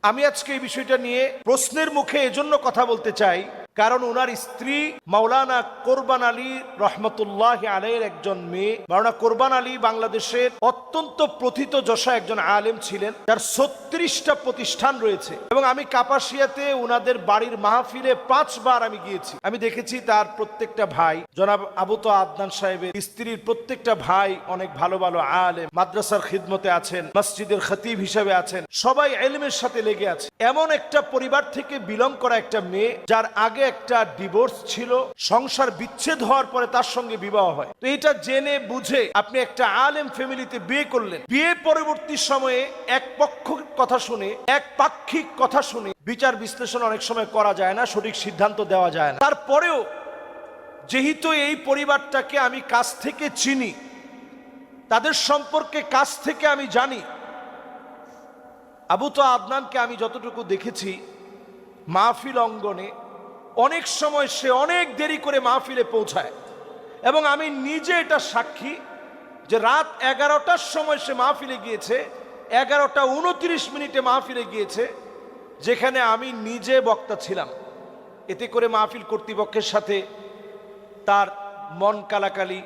আমি আজকে এই বিষয়টা নিয়ে প্রশ্নের মুখে এজন্য কথা বলতে চাই, কারণ ওনার স্ত্রী মাওলানা কোরবান আলী রহমতুল্লাহ আলাইহির একজন মেয়ে। মাওলানা কোরবান আলী বাংলাদেশের অত্যন্ত প্রথিতযশা একজন আলেম ছিলেন, যার 36টা প্রতিষ্ঠান রয়েছে। এবং আমি কাপাসিয়াতে ওনাদের বাড়ির মাহফিলে 5 বার আমি গিয়েছি। আমি দেখেছি তার প্রত্যেকটা ভাই, জনাব আবু তো আদনান সাহেবের স্ত্রীর প্রত্যেকটা ভাই অনেক ভালো ভালো আলেম, মাদ্রাসার খিদমতে আছেন, মসজিদের খতিব হিসেবে আছেন, সবাই ইলমের সাথে লেগে আছে। এমন একটা পরিবার থেকে বিলং করা একটা মেয়ে, যার আগে একটা ডিভোর্স ছিল, সংসার বিচ্ছেদ হওয়ার পরে তার সঙ্গে বিবাহ হয়। তো এটা জেনে বুঝে আপনি একটা আলেম ফ্যামিলিতে বিয়ে করলেন। বিয়ে পরবর্তী সময়ে এক পক্ষ কথা শুনে, এক পাক্ষিক কথা শুনে বিচার বিশ্লেষণ অনেক সময় করা যায় না, সঠিক সিদ্ধান্ত দেওয়া যায় না। তারপরেও যেহেতু এই পরিবারটাকে আমি কাছ থেকে চিনি, তাদের সম্পর্কে কাছ থেকে আমি জানি, আবু তো আদনানকে আমি যতটুকু দেখেছি মাহফিল অঙ্গনে অনেক সময় সে অনেক দেরি করে মাহফিলে পৌঁছায়, এবং আমি নিজে এটা সাক্ষী যে রাত 11টার সময় সে মাহফিলে গিয়েছে, 11টা 29 মাহফিলে গিয়েছে, যেখানে আমি নিজে বক্তা ছিলাম। এতে করে মাহফিল কর্তৃপক্ষের সাথে তার মন কালাকালি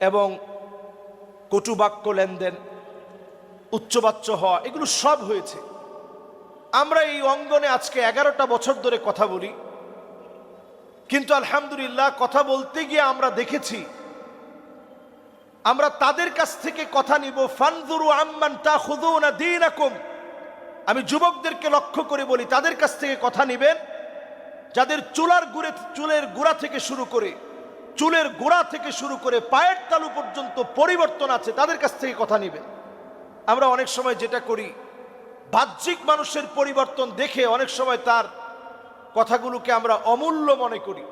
এবং কটুবাক্য লেনদেন, উচ্চবাচ্য হওয়া, এগুলো সব হয়েছে। আমরা এই অঙ্গনে আজকে 11টা বছর ধরে কথা বলি, কিন্তু আলহামদুলিল্লাহ কথা বলতে গিয়ে আমরা দেখেছি, আমরা তাদের কাছ থেকে কথা নিব। ফানজুরু আম্মান তাখুযুনা দীনাকুম, আমি যুবকদেরকে লক্ষ্য করে বলি, তাদের কাছ থেকে কথা নিবেন যাদের চুলের গোড়া থেকে শুরু করে পায়ের তালু পর্যন্ত পরিবর্তন আছে, তাদের কাছ থেকে কথা নিবেন। আমরা অনেক সময় যেটা করি, বাহ্যিক মানুষের পরিবর্তন দেখে অনেক সময় তার কথাগুলোকে আমরা অমূল্য মনে করি।